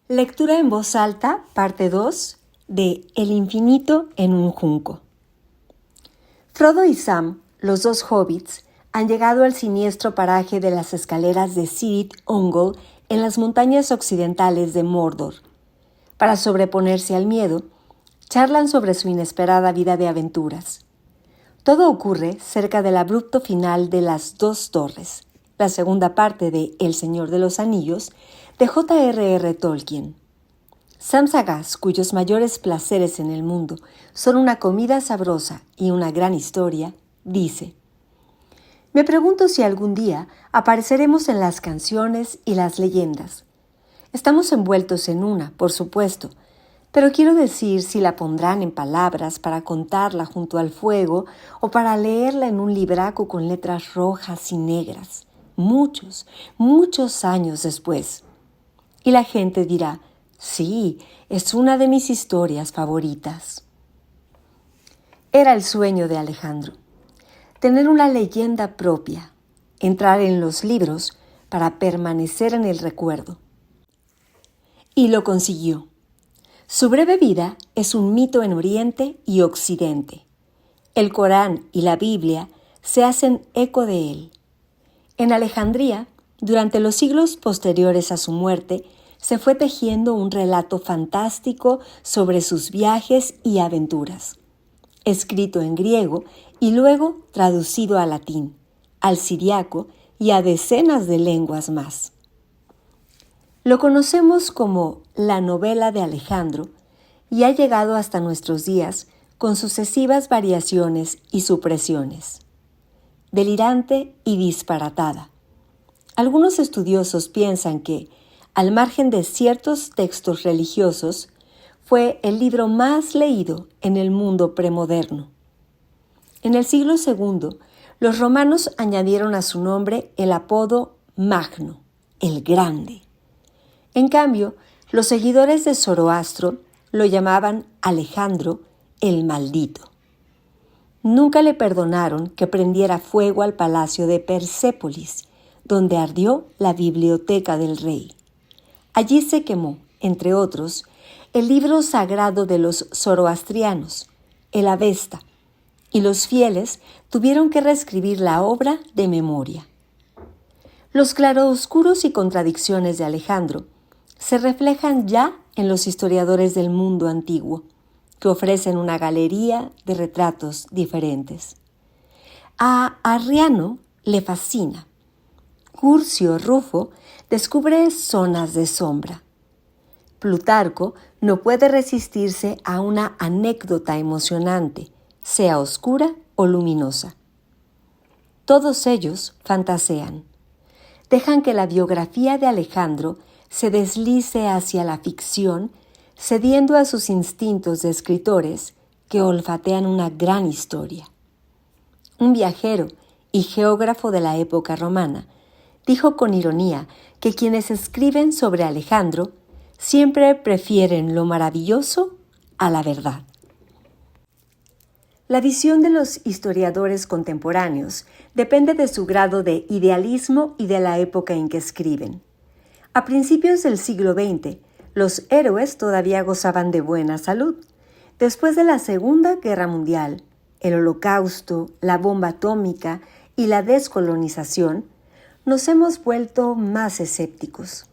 Lectura en voz alta, parte 2, de El infinito en un junco. Frodo y Sam, los dos hobbits, han llegado al siniestro paraje de las escaleras de Cirith Ungol en las montañas occidentales de Mordor. Para sobreponerse al miedo, charlan sobre su inesperada vida de aventuras. Todo ocurre cerca del abrupto final de Las Dos Torres, la segunda parte de El Señor de los Anillos, de J.R.R. Tolkien. Sam Sagaz, cuyos mayores placeres en el mundo son una comida sabrosa y una gran historia, dice: me pregunto si algún día apareceremos en las canciones y las leyendas. Estamos envueltos en una, por supuesto, pero quiero decir si la pondrán en palabras para contarla junto al fuego o para leerla en un libraco con letras rojas y negras, muchos años después. Y la gente dirá: sí, es una de mis historias favoritas. Era el sueño de Alejandro: tener una leyenda propia, entrar en los libros para permanecer en el recuerdo. Y lo consiguió. Su breve vida es un mito en Oriente y Occidente. El Corán y la Biblia se hacen eco de él. En Alejandría, durante los siglos posteriores a su muerte, se fue tejiendo un relato fantástico sobre sus viajes y aventuras, escrito en griego y luego traducido al latín, al siriaco y a decenas de lenguas más. Lo conocemos como la novela de Alejandro y ha llegado hasta nuestros días con sucesivas variaciones y supresiones. Delirante y disparatada. Algunos estudiosos piensan que, al margen de ciertos textos religiosos, fue el libro más leído en el mundo premoderno. En el siglo II, los romanos añadieron a su nombre el apodo Magno, el Grande. En cambio, los seguidores de Zoroastro lo llamaban Alejandro, el Maldito. Nunca le perdonaron que prendiera fuego al palacio de Persépolis, donde ardió la biblioteca del rey. Allí se quemó, entre otros, el libro sagrado de los zoroastrianos, el Avesta, y los fieles tuvieron que reescribir la obra de memoria. Los claroscuros y contradicciones de Alejandro se reflejan ya en los historiadores del mundo antiguo, que ofrecen una galería de retratos diferentes. A Arriano le fascina. Curcio Rufo descubre zonas de sombra. Plutarco no puede resistirse a una anécdota emocionante, sea oscura o luminosa. Todos ellos fantasean. Dejan que la biografía de Alejandro se deslice hacia la ficción, cediendo a sus instintos de escritores que olfatean una gran historia. Un viajero y geógrafo de la época romana dijo con ironía que quienes escriben sobre Alejandro siempre prefieren lo maravilloso a la verdad. La visión de los historiadores contemporáneos depende de su grado de idealismo y de la época en que escriben. A principios del siglo XX, los héroes todavía gozaban de buena salud. Después de la Segunda Guerra Mundial, el Holocausto, la bomba atómica y la descolonización, nos hemos vuelto más escépticos.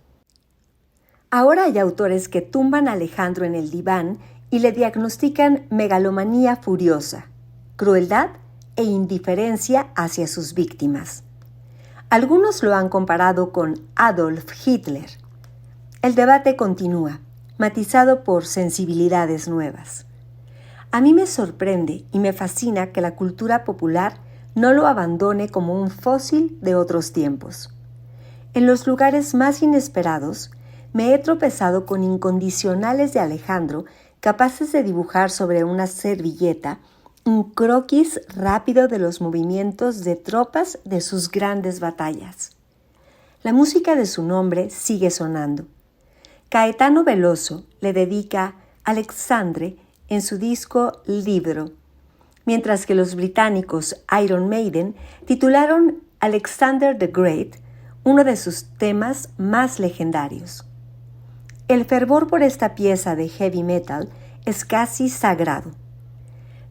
Ahora hay autores que tumban a Alejandro en el diván y le diagnostican megalomanía furiosa, crueldad e indiferencia hacia sus víctimas. Algunos lo han comparado con Adolf Hitler. El debate continúa, matizado por sensibilidades nuevas. A mí me sorprende y me fascina que la cultura popular no lo abandone como un fósil de otros tiempos. En los lugares más inesperados, me he tropezado con incondicionales de Alejandro capaces de dibujar sobre una servilleta un croquis rápido de los movimientos de tropas de sus grandes batallas. La música de su nombre sigue sonando. Caetano Veloso le dedica Alexandre en su disco Libro, mientras que los británicos Iron Maiden titularon Alexander the Great, uno de sus temas más legendarios. que el fervor por esta pieza de heavy metal es casi sagrado.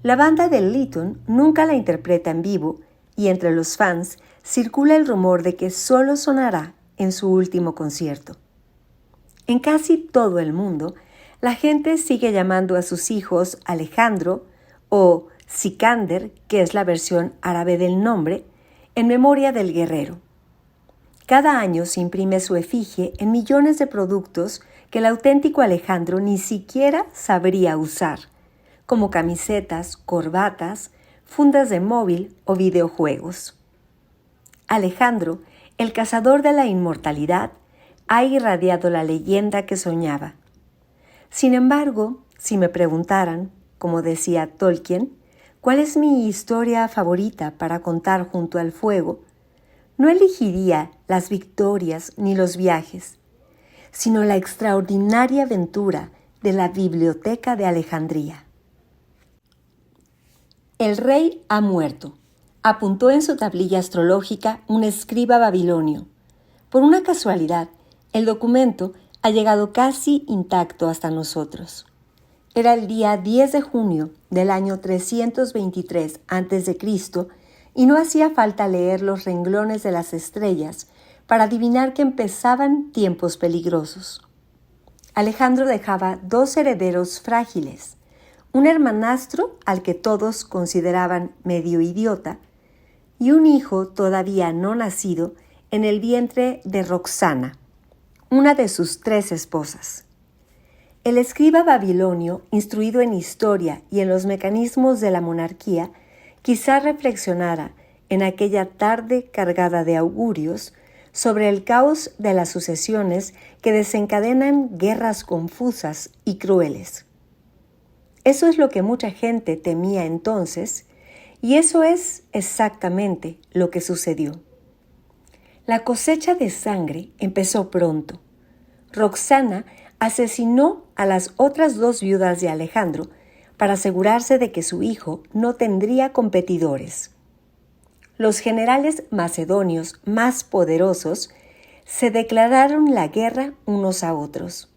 La banda de Lytton nunca la interpreta en vivo y entre los fans circula el rumor de que solo sonará en su último concierto. En casi todo el mundo, la gente sigue llamando a sus hijos Alejandro o Sikander, que es la versión árabe del nombre, en memoria del guerrero. Cada año se imprime su efigie en millones de productos que el auténtico Alejandro ni siquiera sabría usar, como camisetas, corbatas, fundas de móvil o videojuegos. Alejandro, el cazador de la inmortalidad, ha irradiado la leyenda que soñaba. Sin embargo, si me preguntaran, como decía Tolkien, ¿cuál es mi historia favorita para contar junto al fuego?, no elegiría las victorias ni los viajes, sino la extraordinaria aventura de la Biblioteca de Alejandría. El rey ha muerto, apuntó en su tablilla astrológica un escriba babilonio. Por una casualidad, el documento ha llegado casi intacto hasta nosotros. Era el día 10 de junio del año 323 a.C., y no hacía falta leer los renglones de las estrellas para adivinar que empezaban tiempos peligrosos. Alejandro dejaba 2 herederos frágiles, un hermanastro al que todos consideraban medio idiota y un hijo todavía no nacido en el vientre de Roxana, una de sus 3 esposas. El escriba babilonio, instruido en historia y en los mecanismos de la monarquía, quizá reflexionara en aquella tarde cargada de augurios sobre el caos de las sucesiones que desencadenan guerras confusas y crueles. Eso es lo que mucha gente temía entonces, y eso es exactamente lo que sucedió. La cosecha de sangre empezó pronto. Roxana asesinó a las otras 2 viudas de Alejandro para asegurarse de que su hijo no tendría competidores. Los generales macedonios más poderosos se declararon la guerra unos a otros.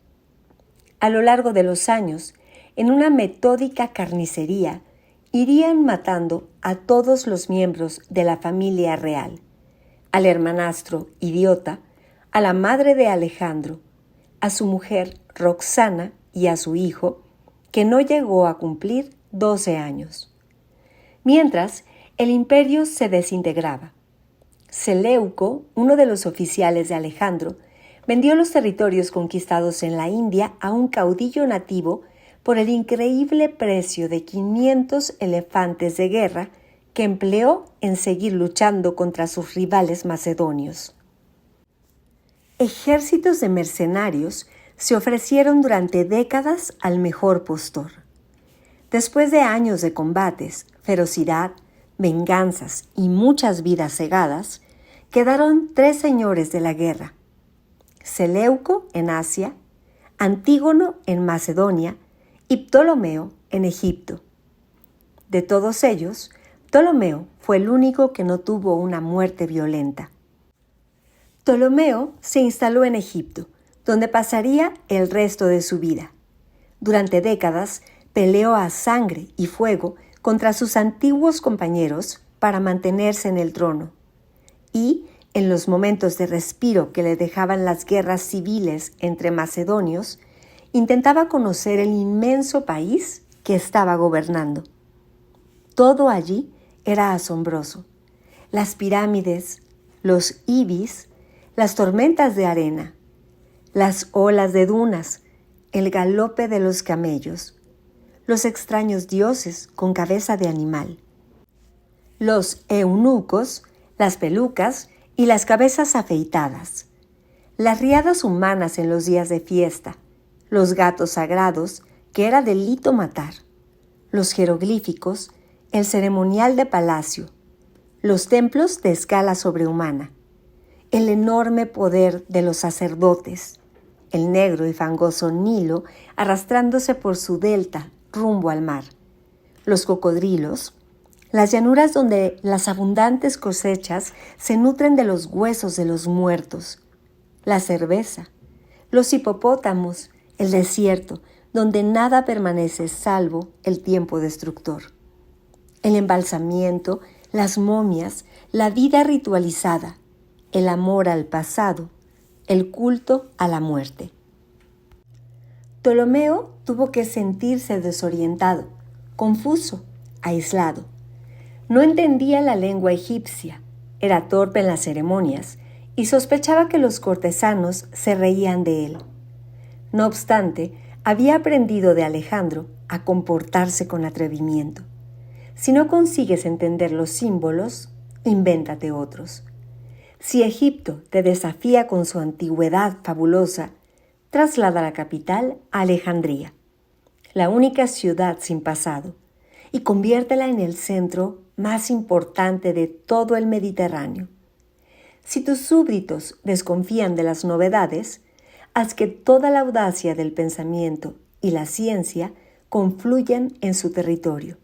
A lo largo de los años, en una metódica carnicería, irían matando a todos los miembros de la familia real, al hermanastro idiota, a la madre de Alejandro, a su mujer Roxana y a su hijo, que no llegó a cumplir 12 años. Mientras, el imperio se desintegraba. Seleuco, uno de los oficiales de Alejandro, vendió los territorios conquistados en la India a un caudillo nativo por el increíble precio de 500 elefantes de guerra que empleó en seguir luchando contra sus rivales macedonios. Ejércitos de mercenarios se ofrecieron durante décadas al mejor postor. Después de años de combates, ferocidad, venganzas y muchas vidas cegadas, quedaron 3 señores de la guerra: Seleuco en Asia, Antígono en Macedonia y Ptolomeo en Egipto. De todos ellos, Ptolomeo fue el único que no tuvo una muerte violenta. Ptolomeo se instaló en Egipto, donde pasaría el resto de su vida. Durante décadas peleó a sangre y fuego contra sus antiguos compañeros para mantenerse en el trono. Y, en los momentos de respiro que le dejaban las guerras civiles entre macedonios, intentaba conocer el inmenso país que estaba gobernando. Todo allí era asombroso. Las pirámides, los ibis, las tormentas de arena, las olas de dunas, el galope de los camellos, los extraños dioses con cabeza de animal, los eunucos, las pelucas y las cabezas afeitadas, las riadas humanas en los días de fiesta, los gatos sagrados que era delito matar, los jeroglíficos, el ceremonial de palacio, los templos de escala sobrehumana, el enorme poder de los sacerdotes, el negro y fangoso Nilo arrastrándose por su delta rumbo al mar, los cocodrilos, las llanuras donde las abundantes cosechas se nutren de los huesos de los muertos, la cerveza, los hipopótamos el desierto, donde nada permanece salvo el tiempo destructor. El embalsamiento, las momias, la vida ritualizada, el amor al pasado, el culto a la muerte. Ptolomeo tuvo que sentirse desorientado, confuso, aislado. No entendía la lengua egipcia, era torpe en las ceremonias y sospechaba que los cortesanos se reían de él. No obstante, había aprendido de Alejandro a comportarse con atrevimiento. Si no consigues entender los símbolos, invéntate otros. Si Egipto te desafía con su antigüedad fabulosa, traslada la capital a Alejandría, la única ciudad sin pasado, y conviértela en el centro más importante de todo el Mediterráneo. Si tus súbditos desconfían de las novedades, haz que toda la audacia del pensamiento y la ciencia confluyan en su territorio.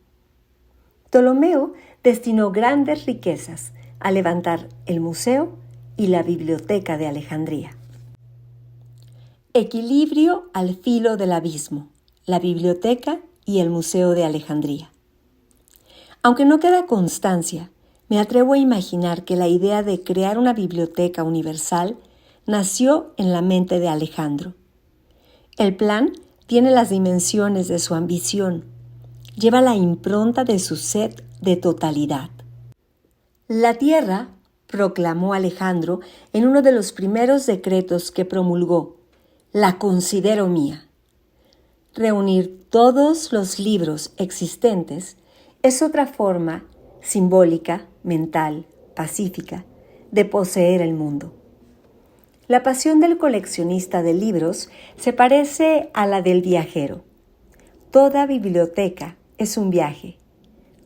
Ptolomeo destinó grandes riquezas a levantar el museo y la biblioteca de Alejandría. Equilibrio al filo del abismo, la biblioteca y el museo de Alejandría. Aunque no queda constancia, me atrevo a imaginar que la idea de crear una biblioteca universal nació en la mente de Alejandro. El plan tiene las dimensiones de su ambición, lleva la impronta de su sed de totalidad. La tierra, proclamó Alejandro en uno de los primeros decretos que promulgó, la considero mía. Reunir todos los libros existentes es otra forma simbólica, mental, pacífica, de poseer el mundo. La pasión del coleccionista de libros se parece a la del viajero. Toda biblioteca es un viaje.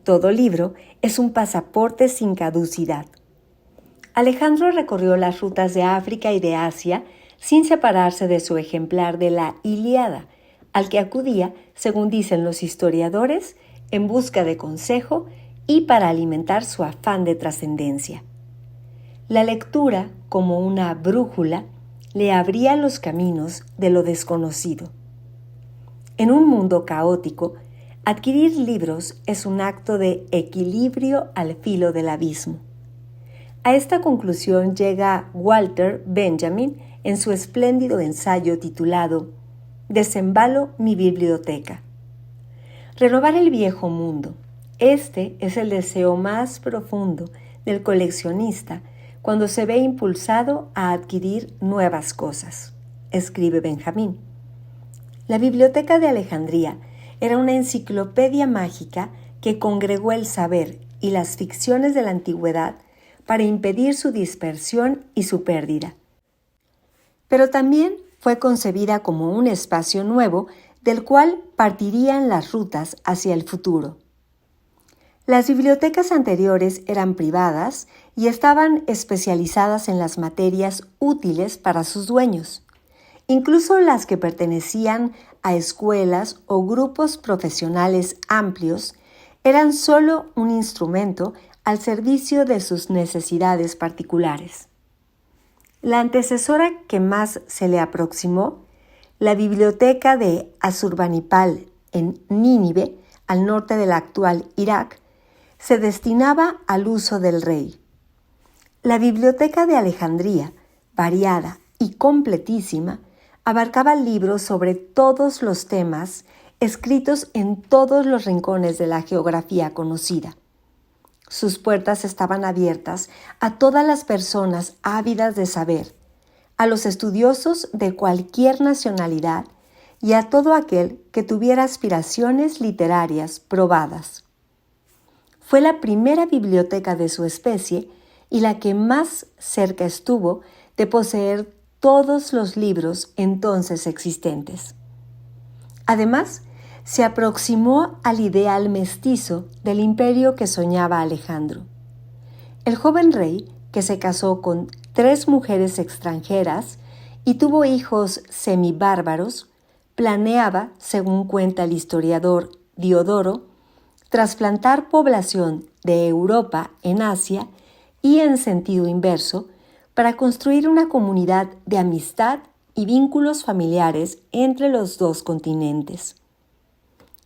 Todo libro es un pasaporte sin caducidad. Alejandro recorrió las rutas de África y de Asia sin separarse de su ejemplar de la Ilíada, al que acudía, según dicen los historiadores, en busca de consejo y para alimentar su afán de trascendencia. La lectura, como una brújula, le abría los caminos de lo desconocido. En un mundo caótico, adquirir libros es un acto de equilibrio al filo del abismo. A esta conclusión llega Walter Benjamin en su espléndido ensayo titulado Desembalo mi biblioteca. Renovar el viejo mundo. Este es el deseo más profundo del coleccionista cuando se ve impulsado a adquirir nuevas cosas, escribe Benjamín. La Biblioteca de Alejandría era una enciclopedia mágica que congregó el saber y las ficciones de la antigüedad para impedir su dispersión y su pérdida. Pero también fue concebida como un espacio nuevo del cual partirían las rutas hacia el futuro. Las bibliotecas anteriores eran privadas y estaban especializadas en las materias útiles para sus dueños. Incluso las que pertenecían a escuelas o grupos profesionales amplios eran solo un instrumento al servicio de sus necesidades particulares. La antecesora que más se le aproximó, la biblioteca de Asurbanipal en Nínive, al norte del actual Irak, se destinaba al uso del rey. La biblioteca de Alejandría, variada y completísima, abarcaba libros sobre todos los temas escritos en todos los rincones de la geografía conocida. Sus puertas estaban abiertas a todas las personas ávidas de saber, a los estudiosos de cualquier nacionalidad y a todo aquel que tuviera aspiraciones literarias probadas. Fue la primera biblioteca de su especie y la que más cerca estuvo de poseer todos los libros entonces existentes. Además, se aproximó al ideal mestizo del imperio que soñaba Alejandro. El joven rey, que se casó con 3 mujeres extranjeras y tuvo hijos semibárbaros, planeaba, según cuenta el historiador Diodoro, trasplantar población de Europa en Asia y en sentido inverso para construir una comunidad de amistad y vínculos familiares entre los dos continentes.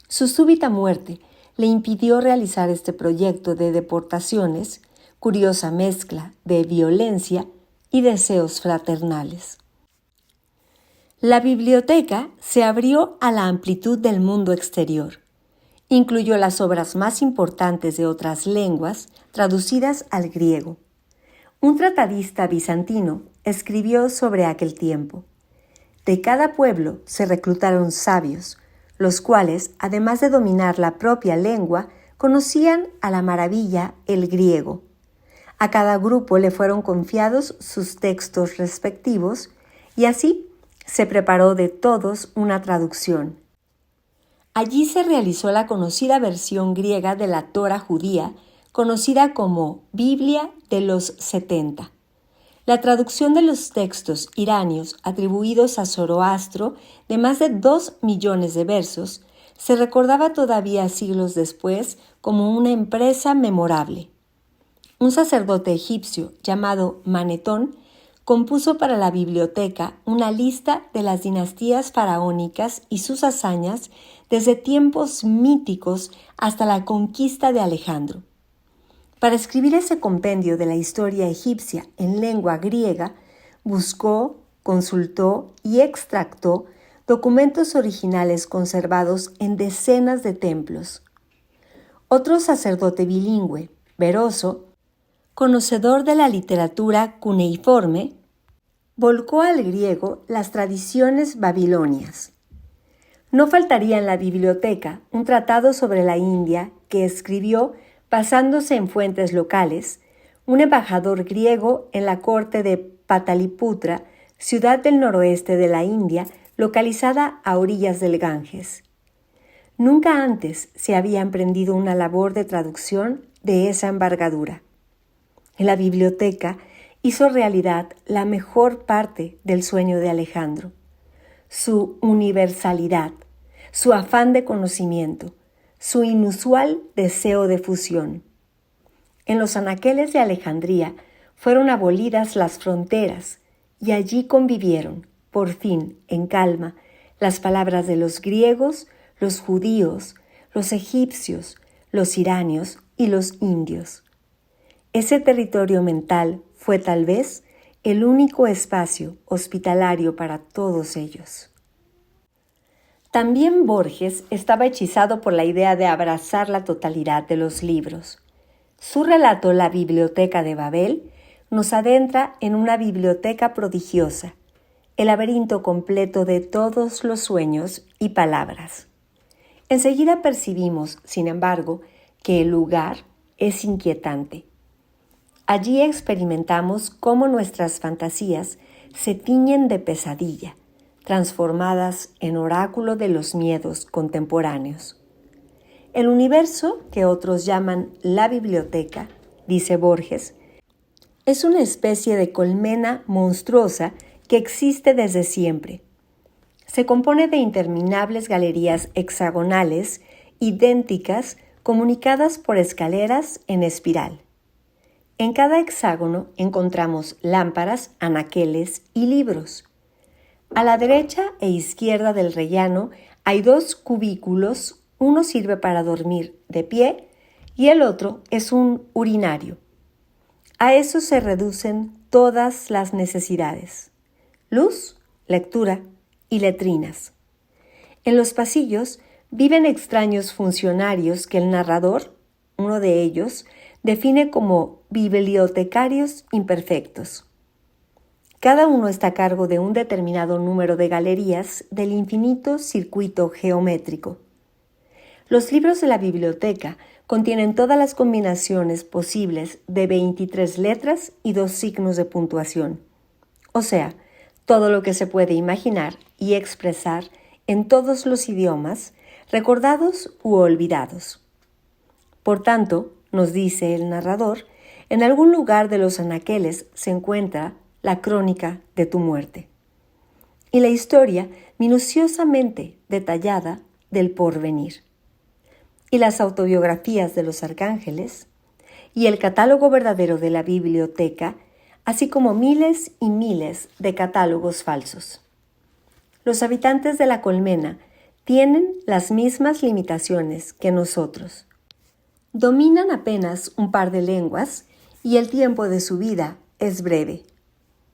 Su súbita muerte le impidió realizar este proyecto de deportaciones, curiosa mezcla de violencia y deseos fraternales. La biblioteca se abrió a la amplitud del mundo exterior. Incluyó las obras más importantes de otras lenguas traducidas al griego. Un tratadista bizantino escribió sobre aquel tiempo. De cada pueblo se reclutaron sabios, los cuales, además de dominar la propia lengua, conocían a la maravilla el griego. A cada grupo le fueron confiados sus textos respectivos y así se preparó de todos una traducción. Allí se realizó la conocida versión griega de la Torá judía, conocida como Biblia de los 70. La traducción de los textos iranios atribuidos a Zoroastro, de más de 2 millones de versos, se recordaba todavía siglos después como una empresa memorable. Un sacerdote egipcio llamado Manetón compuso para la biblioteca una lista de las dinastías faraónicas y sus hazañas desde tiempos míticos hasta la conquista de Alejandro. Para escribir ese compendio de la historia egipcia en lengua griega, buscó, consultó y extractó documentos originales conservados en decenas de templos. Otro sacerdote bilingüe, Beroso, conocedor de la literatura cuneiforme, volcó al griego las tradiciones babilonias. No faltaría en la biblioteca un tratado sobre la India que escribió basándose en fuentes locales, un embajador griego en la corte de Pataliputra, ciudad del noroeste de la India, localizada a orillas del Ganges. Nunca antes se había emprendido una labor de traducción de esa envergadura. En la biblioteca hizo realidad la mejor parte del sueño de Alejandro, su universalidad, su afán de conocimiento, su inusual deseo de fusión. En los anaqueles de Alejandría fueron abolidas las fronteras y allí convivieron, por fin, en calma, las palabras de los griegos, los judíos, los egipcios, los iranios y los indios. Ese territorio mental fue tal vez el único espacio hospitalario para todos ellos. También Borges estaba hechizado por la idea de abrazar la totalidad de los libros. Su relato La Biblioteca de Babel nos adentra en una biblioteca prodigiosa, el laberinto completo de todos los sueños y palabras. Enseguida percibimos, sin embargo, que el lugar es inquietante. Allí experimentamos cómo nuestras fantasías se tiñen de pesadilla, transformadas en oráculo de los miedos contemporáneos. El universo, que otros llaman la biblioteca, dice Borges, es una especie de colmena monstruosa que existe desde siempre. Se compone de interminables galerías hexagonales, idénticas, comunicadas por escaleras en espiral. En cada hexágono encontramos lámparas, anaqueles y libros. A la derecha e izquierda del rellano hay 2 cubículos, uno sirve para dormir de pie y el otro es un urinario. A eso se reducen todas las necesidades: luz, lectura y letrinas. En los pasillos viven extraños funcionarios que el narrador, uno de ellos, define como bibliotecarios imperfectos. Cada uno está a cargo de un determinado número de galerías del infinito circuito geométrico. Los libros de la biblioteca contienen todas las combinaciones posibles de 23 letras y 2 signos de puntuación, o sea, todo lo que se puede imaginar y expresar en todos los idiomas, recordados u olvidados. Por tanto, nos dice el narrador, en algún lugar de los anaqueles se encuentra la crónica de tu muerte. Y la historia minuciosamente detallada del porvenir. Y las autobiografías de los arcángeles, y el catálogo verdadero de la biblioteca, así como miles y miles de catálogos falsos. los habitantes de la colmena tienen las mismas limitaciones que nosotros. Dominan apenas un par de lenguas y el tiempo de su vida es breve.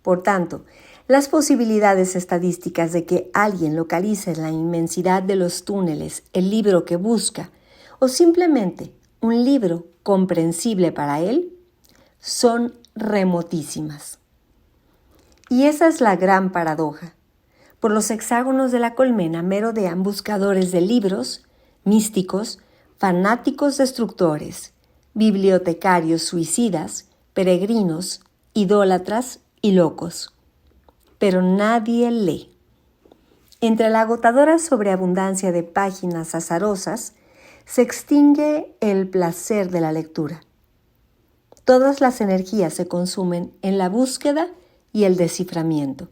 Por tanto, las posibilidades estadísticas de que alguien localice en la inmensidad de los túneles el libro que busca o simplemente un libro comprensible para él son remotísimas. Y esa es la gran paradoja. Por los hexágonos de la colmena merodean buscadores de libros, místicos, fanáticos destructores, bibliotecarios suicidas, peregrinos, idólatras y locos. Pero nadie lee. Entre la agotadora sobreabundancia de páginas azarosas, se extingue el placer de la lectura. Todas las energías se consumen en la búsqueda y el desciframiento.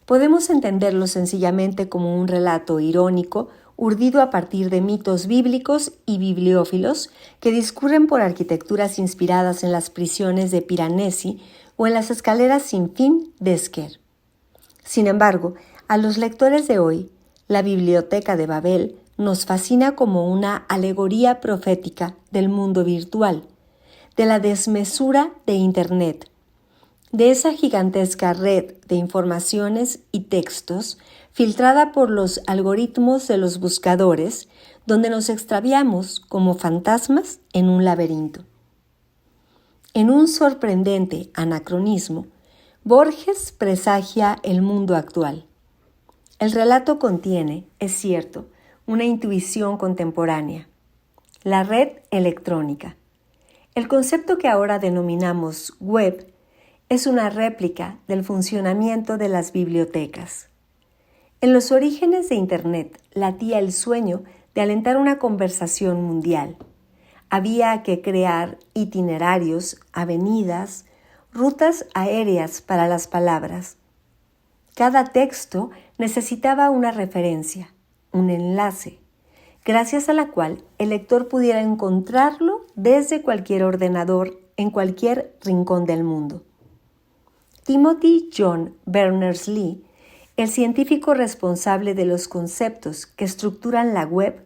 Podemos entenderlo sencillamente como un relato irónico urdido a partir de mitos bíblicos y bibliófilos que discurren por arquitecturas inspiradas en las prisiones de Piranesi o en las escaleras sin fin de Esquer. Sin embargo, a los lectores de hoy, la Biblioteca de Babel nos fascina como una alegoría profética del mundo virtual, de la desmesura de Internet, de esa gigantesca red de informaciones y textos filtrada por los algoritmos de los buscadores, donde nos extraviamos como fantasmas en un laberinto. En un sorprendente anacronismo, Borges presagia el mundo actual. El relato contiene, es cierto, una intuición contemporánea, la red electrónica. El concepto que ahora denominamos web es una réplica del funcionamiento de las bibliotecas. En los orígenes de Internet latía el sueño de alentar una conversación mundial. Había que crear itinerarios, avenidas, rutas aéreas para las palabras. Cada texto necesitaba una referencia, un enlace, gracias a la cual el lector pudiera encontrarlo desde cualquier ordenador en cualquier rincón del mundo. Timothy John Berners-Lee, el científico responsable de los conceptos que estructuran la web,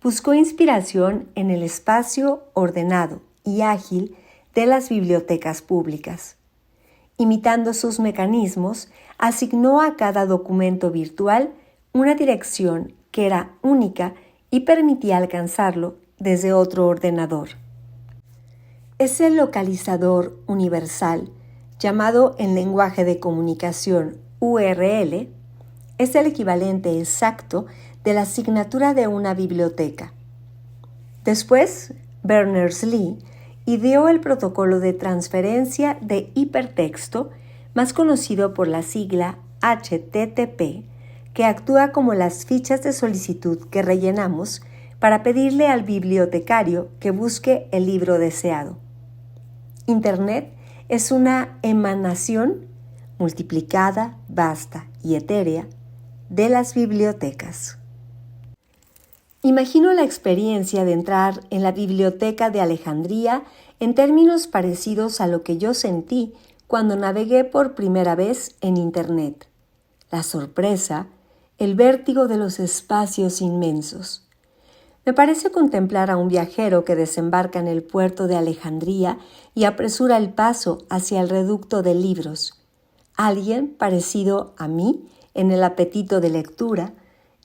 buscó inspiración en el espacio ordenado y ágil de las bibliotecas públicas. Imitando sus mecanismos, asignó a cada documento virtual una dirección que era única y permitía alcanzarlo desde otro ordenador. Ese localizador universal, llamado en lenguaje de comunicación URL, es el equivalente exacto de la asignatura de una biblioteca. Después, Berners-Lee ideó el protocolo de transferencia de hipertexto, más conocido por la sigla HTTP, que actúa como las fichas de solicitud que rellenamos para pedirle al bibliotecario que busque el libro deseado. Internet es una emanación multiplicada, vasta y etérea de las bibliotecas. Imagino la experiencia de entrar en la biblioteca de Alejandría en términos parecidos a lo que yo sentí cuando navegué por primera vez en Internet. La sorpresa, el vértigo de los espacios inmensos. Me parece contemplar a un viajero que desembarca en el puerto de Alejandría y apresura el paso hacia el reducto de libros. Alguien parecido a mí en el apetito de lectura,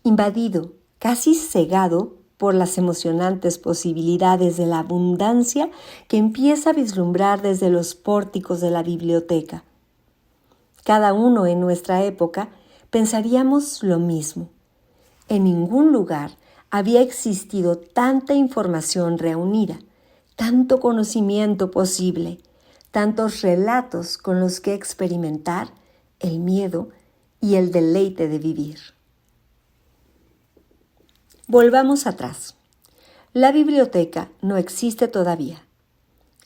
invadido, casi cegado por las emocionantes posibilidades de la abundancia que empieza a vislumbrar desde los pórticos de la biblioteca. Cada uno en nuestra época pensaríamos lo mismo. En ningún lugar había existido tanta información reunida, tanto conocimiento posible, tantos relatos con los que experimentar el miedo y el deleite de vivir. Volvamos atrás. La biblioteca no existe todavía.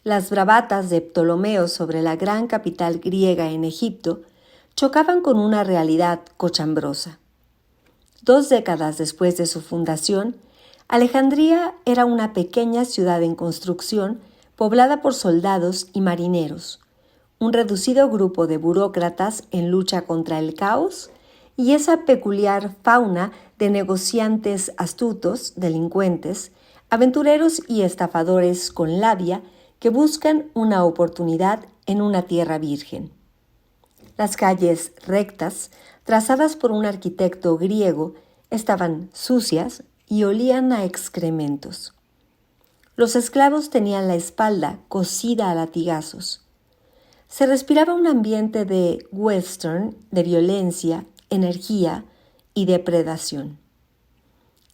Las bravatas de Ptolomeo sobre la gran capital griega en Egipto chocaban con una realidad cochambrosa. 2 décadas después de su fundación, Alejandría era una pequeña ciudad en construcción poblada por soldados y marineros, un reducido grupo de burócratas en lucha contra el caos y esa peculiar fauna de negociantes astutos, delincuentes, aventureros y estafadores con labia que buscan una oportunidad en una tierra virgen. Las calles rectas, trazadas por un arquitecto griego, estaban sucias y olían a excrementos. Los esclavos tenían la espalda cosida a latigazos. Se respiraba un ambiente de western, de violencia, energía y depredación.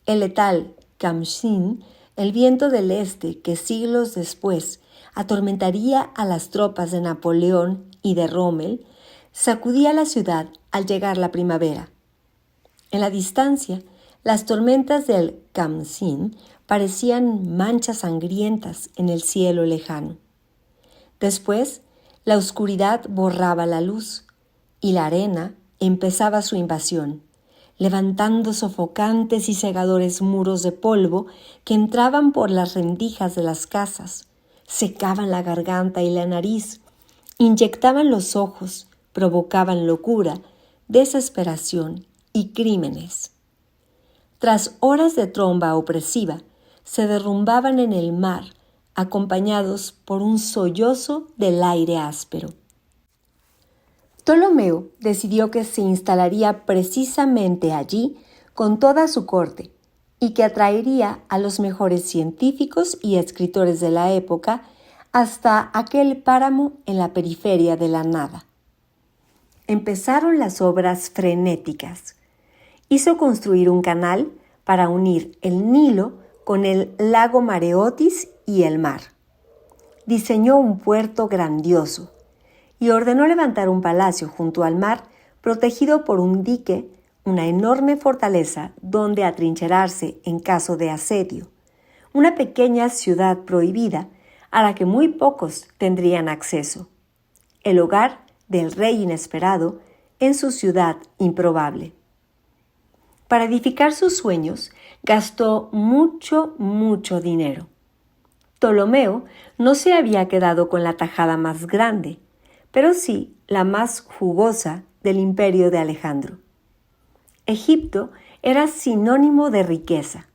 El letal Khamsin, el viento del este que siglos después atormentaría a las tropas de Napoleón y de Rommel, sacudía la ciudad al llegar la primavera. En la distancia, las tormentas del Khamsin parecían manchas sangrientas en el cielo lejano. Después, la oscuridad borraba la luz y la arena empezaba su invasión, levantando sofocantes y cegadores muros de polvo que entraban por las rendijas de las casas, secaban la garganta y la nariz, inyectaban los ojos, provocaban locura, desesperación y crímenes. Tras horas de tromba opresiva, se derrumbaban en el mar, acompañados por un sollozo del aire áspero. Ptolomeo decidió que se instalaría precisamente allí con toda su corte y que atraería a los mejores científicos y escritores de la época hasta aquel páramo en la periferia de la nada. Empezaron las obras frenéticas. Hizo construir un canal para unir el Nilo con el lago Mareotis y el mar. Diseñó un puerto grandioso y ordenó levantar un palacio junto al mar protegido por un dique, una enorme fortaleza donde atrincherarse en caso de asedio, una pequeña ciudad prohibida a la que muy pocos tendrían acceso, el hogar del rey inesperado en su ciudad improbable. Para edificar sus sueños, gastó mucho dinero. Ptolomeo no se había quedado con la tajada más grande, pero sí la más jugosa del imperio de Alejandro. Egipto era sinónimo de riqueza.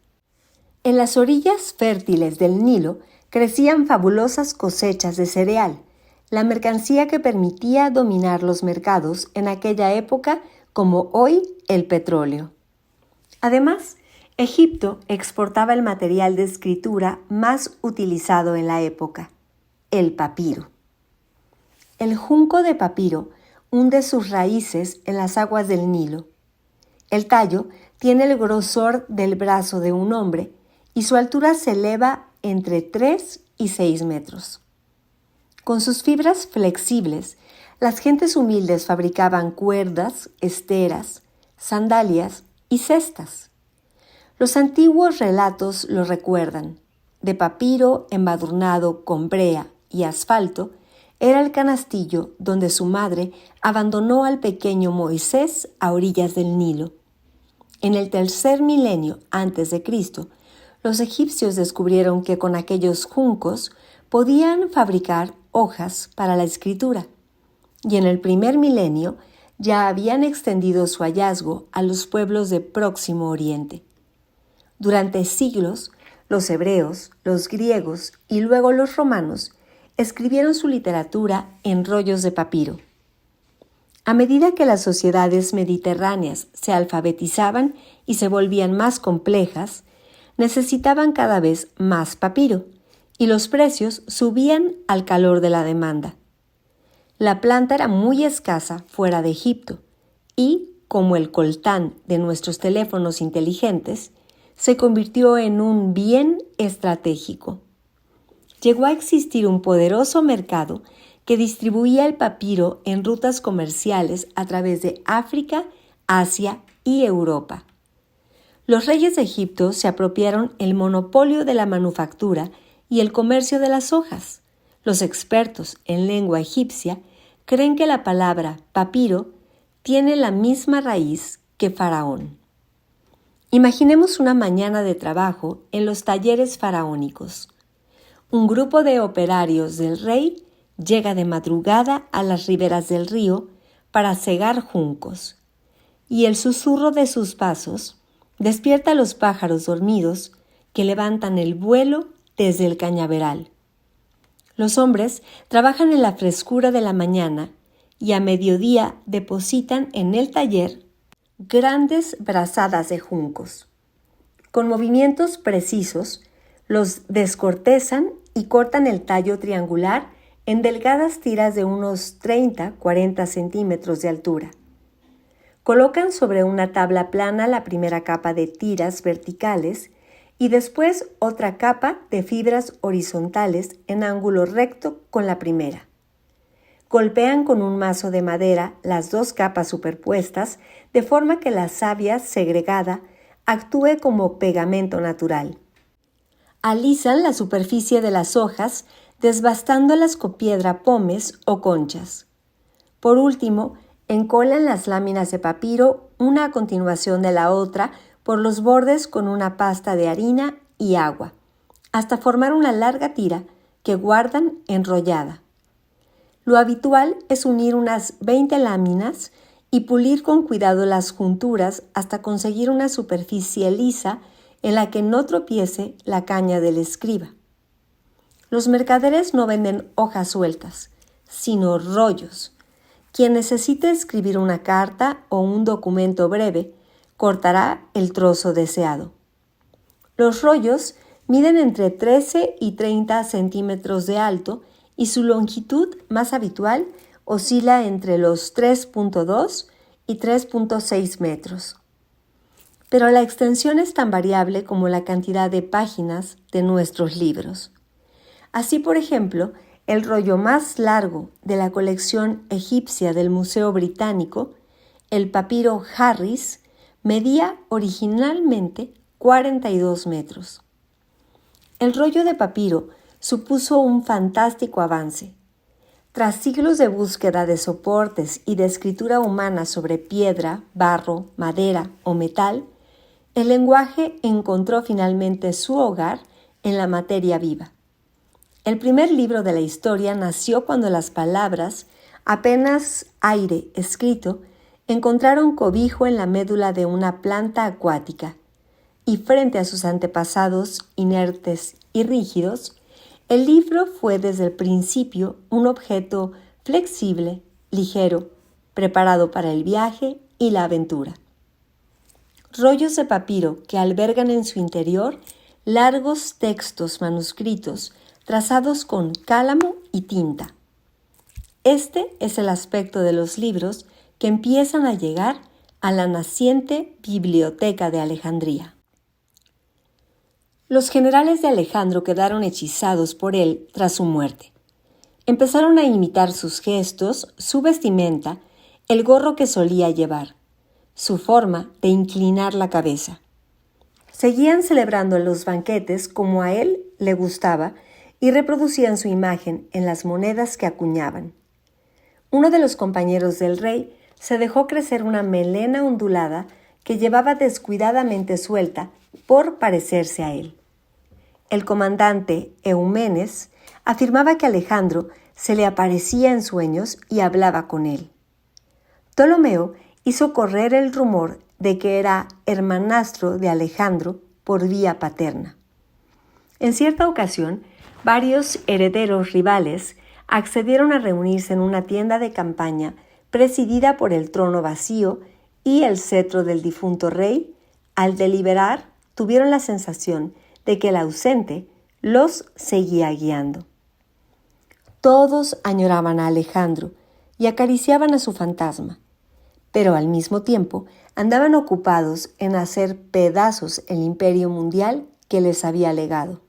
En las orillas fértiles del Nilo crecían fabulosas cosechas de cereal, la mercancía que permitía dominar los mercados en aquella época como hoy el petróleo. Además, Egipto exportaba el material de escritura más utilizado en la época, el papiro. El junco de papiro hunde sus raíces en las aguas del Nilo. El tallo tiene el grosor del brazo de un hombre y su altura se eleva entre 3 y 6 metros. Con sus fibras flexibles, las gentes humildes fabricaban cuerdas, esteras, sandalias y cestas. Los antiguos relatos lo recuerdan. De papiro embadurnado con brea y asfalto, era el canastillo donde su madre abandonó al pequeño Moisés a orillas del Nilo. En el 3er milenio a.C., los egipcios descubrieron que con aquellos juncos podían fabricar hojas para la escritura, y en el 1er milenio ya habían extendido su hallazgo a los pueblos de Próximo Oriente. Durante siglos, los hebreos, los griegos y luego los romanos escribieron su literatura en rollos de papiro. A medida que las sociedades mediterráneas se alfabetizaban y se volvían más complejas, necesitaban cada vez más papiro, y los precios subían al calor de la demanda. La planta era muy escasa fuera de Egipto y, como el coltán de nuestros teléfonos inteligentes, se convirtió en un bien estratégico. Llegó a existir un poderoso mercado que distribuía el papiro en rutas comerciales a través de África, Asia y Europa. Los reyes de Egipto se apropiaron el monopolio de la manufactura y el comercio de las hojas. Los expertos en lengua egipcia creen que la palabra papiro tiene la misma raíz que faraón. Imaginemos una mañana de trabajo en los talleres faraónicos. Un grupo de operarios del rey llega de madrugada a las riberas del río para segar juncos, y el susurro de sus pasos despierta a los pájaros dormidos que levantan el vuelo desde el cañaveral. Los hombres trabajan en la frescura de la mañana y a mediodía depositan en el taller grandes brazadas de juncos. Con movimientos precisos, los descortezan y cortan el tallo triangular en delgadas tiras de unos 30-40 centímetros de altura. Colocan sobre una tabla plana la primera capa de tiras verticales y después otra capa de fibras horizontales en ángulo recto con la primera. Golpean con un mazo de madera las dos capas superpuestas de forma que la savia segregada actúe como pegamento natural. Alisan la superficie de las hojas desbastándolas con piedra pómez o conchas. Por último, encolan las láminas de papiro una a continuación de la otra por los bordes con una pasta de harina y agua, hasta formar una larga tira que guardan enrollada. Lo habitual es unir unas 20 láminas y pulir con cuidado las junturas hasta conseguir una superficie lisa en la que no tropiece la caña del escriba. Los mercaderes no venden hojas sueltas, sino rollos. Quien necesite escribir una carta o un documento breve, cortará el trozo deseado. Los rollos miden entre 13 y 30 centímetros de alto y su longitud más habitual oscila entre los 3.2 y 3.6 metros. Pero la extensión es tan variable como la cantidad de páginas de nuestros libros. Así, por ejemplo, el rollo más largo de la colección egipcia del Museo Británico, el papiro Harris, medía originalmente 42 metros. El rollo de papiro supuso un fantástico avance. Tras siglos de búsqueda de soportes y de escritura humana sobre piedra, barro, madera o metal, el lenguaje encontró finalmente su hogar en la materia viva. El primer libro de la historia nació cuando las palabras, apenas aire escrito, encontraron cobijo en la médula de una planta acuática, y frente a sus antepasados inertes y rígidos, el libro fue desde el principio un objeto flexible, ligero, preparado para el viaje y la aventura. Rollos de papiro que albergan en su interior largos textos manuscritos trazados con cálamo y tinta. Este es el aspecto de los libros que empiezan a llegar a la naciente Biblioteca de Alejandría. Los generales de Alejandro quedaron hechizados por él tras su muerte. Empezaron a imitar sus gestos, su vestimenta, el gorro que solía llevar, su forma de inclinar la cabeza. Seguían celebrando los banquetes como a él le gustaba y reproducían su imagen en las monedas que acuñaban. Uno de los compañeros del rey se dejó crecer una melena ondulada que llevaba descuidadamente suelta por parecerse a él. El comandante Eumenes afirmaba que Alejandro se le aparecía en sueños y hablaba con él. Ptolomeo hizo correr el rumor de que era hermanastro de Alejandro por vía paterna. En cierta ocasión, varios herederos rivales accedieron a reunirse en una tienda de campaña presidida por el trono vacío y el cetro del difunto rey. Al deliberar, tuvieron la sensación de que el ausente los seguía guiando. Todos añoraban a Alejandro y acariciaban a su fantasma, pero al mismo tiempo andaban ocupados en hacer pedazos el imperio mundial que les había legado,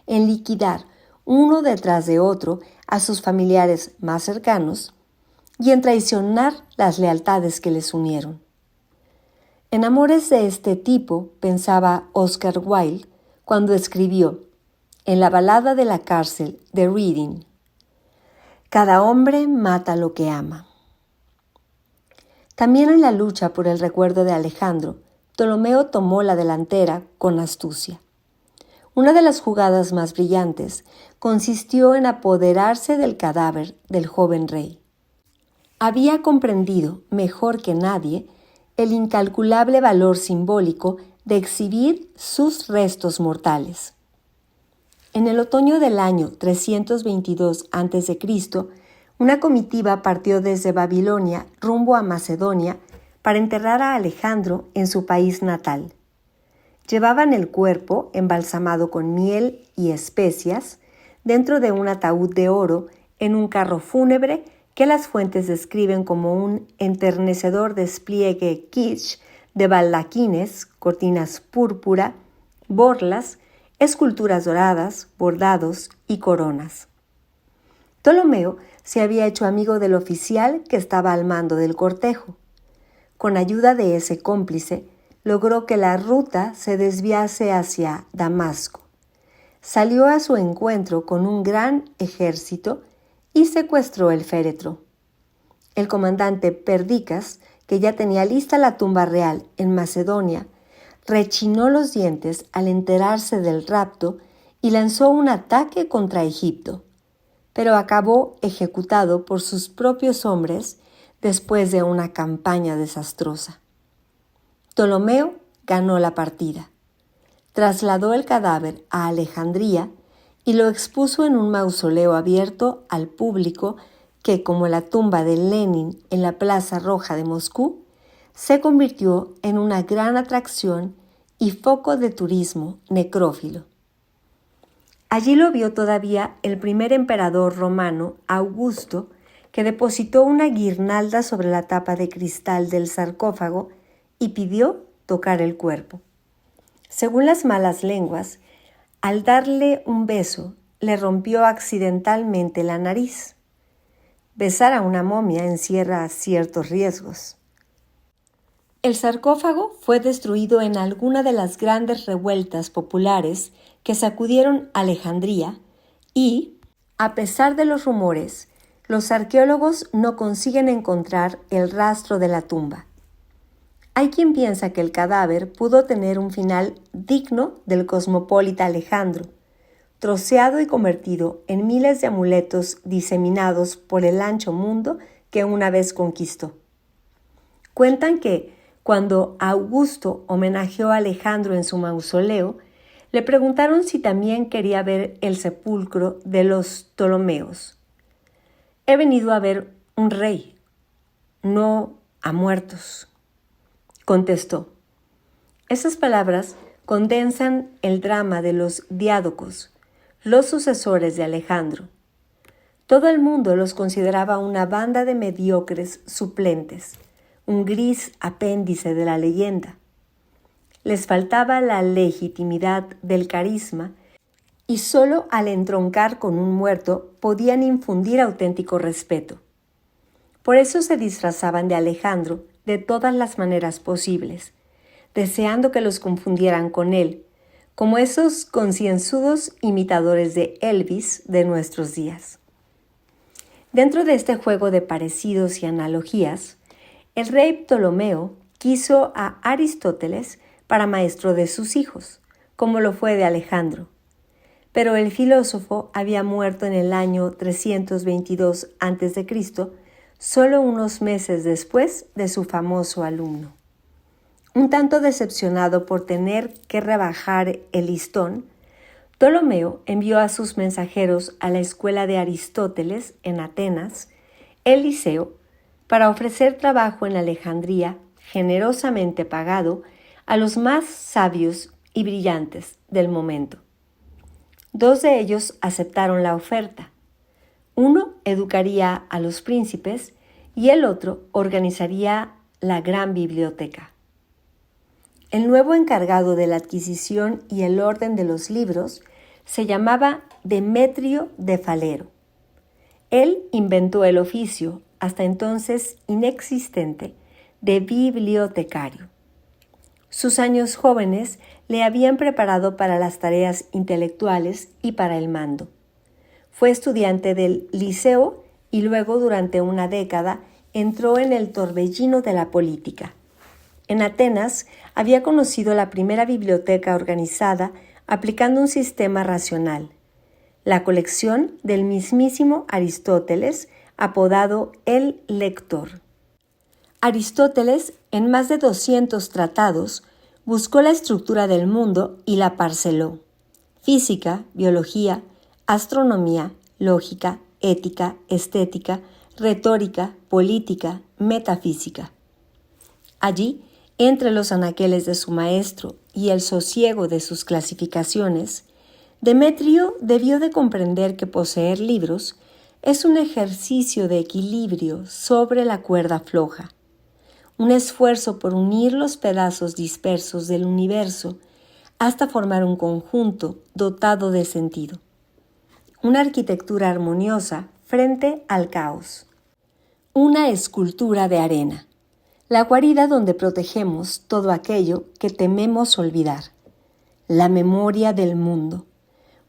en liquidar uno detrás de otro a sus familiares más cercanos y en traicionar las lealtades que les unieron. En amores de este tipo, pensaba Oscar Wilde cuando escribió en la balada de la cárcel de Reading: cada hombre mata lo que ama. También en la lucha por el recuerdo de Alejandro, Ptolomeo tomó la delantera con astucia. Una de las jugadas más brillantes consistió en apoderarse del cadáver del joven rey. Había comprendido mejor que nadie el incalculable valor simbólico de exhibir sus restos mortales. En el otoño del año 322 a.C., una comitiva partió desde Babilonia rumbo a Macedonia para enterrar a Alejandro en su país natal. Llevaban el cuerpo, embalsamado con miel y especias, dentro de un ataúd de oro en un carro fúnebre que las fuentes describen como un enternecedor despliegue kitsch de baldaquines, cortinas púrpura, borlas, esculturas doradas, bordados y coronas. Ptolomeo se había hecho amigo del oficial que estaba al mando del cortejo. Con ayuda de ese cómplice, logró que la ruta se desviase hacia Damasco. Salió a su encuentro con un gran ejército y secuestró el féretro. El comandante Perdicas, que ya tenía lista la tumba real en Macedonia, rechinó los dientes al enterarse del rapto y lanzó un ataque contra Egipto, pero acabó ejecutado por sus propios hombres después de una campaña desastrosa. Ptolomeo ganó la partida. Trasladó el cadáver a Alejandría y lo expuso en un mausoleo abierto al público que, como la tumba de Lenin en la Plaza Roja de Moscú, se convirtió en una gran atracción y foco de turismo necrófilo. Allí lo vio todavía el primer emperador romano, Augusto, que depositó una guirnalda sobre la tapa de cristal del sarcófago y pidió tocar el cuerpo. Según las malas lenguas, al darle un beso, le rompió accidentalmente la nariz. Besar a una momia encierra ciertos riesgos. El sarcófago fue destruido en alguna de las grandes revueltas populares que sacudieron Alejandría y, a pesar de los rumores, los arqueólogos no consiguen encontrar el rastro de la tumba. Hay quien piensa que el cadáver pudo tener un final digno del cosmopolita Alejandro, troceado y convertido en miles de amuletos diseminados por el ancho mundo que una vez conquistó. Cuentan que, cuando Augusto homenajeó a Alejandro en su mausoleo, le preguntaron si también quería ver el sepulcro de los Ptolomeos. He venido a ver un rey, no a muertos, contestó. Esas palabras condensan el drama de los diádocos, los sucesores de Alejandro. Todo el mundo los consideraba una banda de mediocres suplentes, un gris apéndice de la leyenda. Les faltaba la legitimidad del carisma y solo al entroncar con un muerto podían infundir auténtico respeto. Por eso se disfrazaban de Alejandro de todas las maneras posibles, deseando que los confundieran con él, como esos concienzudos imitadores de Elvis de nuestros días. Dentro de este juego de parecidos y analogías, el rey Ptolomeo quiso a Aristóteles para maestro de sus hijos, como lo fue de Alejandro. Pero el filósofo había muerto en el año 322 a.C., solo unos meses después de su famoso alumno. Un tanto decepcionado por tener que rebajar el listón, Ptolomeo envió a sus mensajeros a la escuela de Aristóteles en Atenas, el Liceo, para ofrecer trabajo en Alejandría, generosamente pagado, a los más sabios y brillantes del momento. 2 de ellos aceptaron la oferta. Uno educaría a los príncipes y el otro organizaría la gran biblioteca. El nuevo encargado de la adquisición y el orden de los libros se llamaba Demetrio de Falero. Él inventó el oficio, hasta entonces inexistente, de bibliotecario. Sus años jóvenes le habían preparado para las tareas intelectuales y para el mando. Fue estudiante del Liceo y luego durante una década entró en el torbellino de la política. En Atenas había conocido la primera biblioteca organizada aplicando un sistema racional, la colección del mismísimo Aristóteles, apodado el Lector. Aristóteles en más de 200 tratados, buscó la estructura del mundo y la parceló. Física, biología, astronomía, lógica, ética, estética, retórica, política, metafísica. Allí, entre los anaqueles de su maestro y el sosiego de sus clasificaciones, Demetrio debió de comprender que poseer libros es un ejercicio de equilibrio sobre la cuerda floja, un esfuerzo por unir los pedazos dispersos del universo hasta formar un conjunto dotado de sentido, una arquitectura armoniosa frente al caos, una escultura de arena, la guarida donde protegemos todo aquello que tememos olvidar, la memoria del mundo,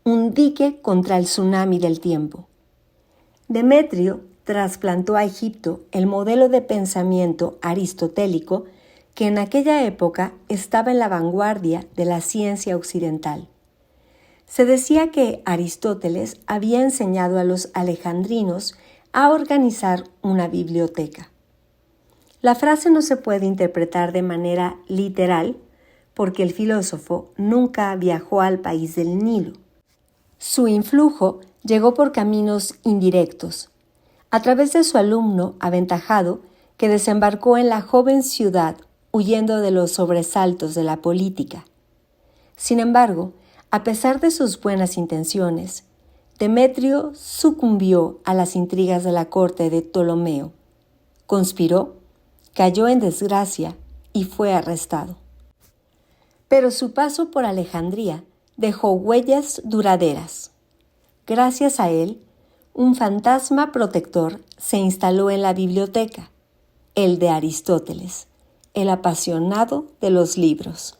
un dique contra el tsunami del tiempo. Demetrio trasplantó a Egipto el modelo de pensamiento aristotélico que en aquella época estaba en la vanguardia de la ciencia occidental. Se decía que Aristóteles había enseñado a los alejandrinos a organizar una biblioteca. La frase no se puede interpretar de manera literal porque el filósofo nunca viajó al país del Nilo. Su influjo llegó por caminos indirectos, a través de su alumno aventajado que desembarcó en la joven ciudad huyendo de los sobresaltos de la política. Sin embargo, a pesar de sus buenas intenciones, Demetrio sucumbió a las intrigas de la corte de Ptolomeo, conspiró, cayó en desgracia y fue arrestado. Pero su paso por Alejandría dejó huellas duraderas. Gracias a él, un fantasma protector se instaló en la biblioteca, el de Aristóteles, el apasionado de los libros.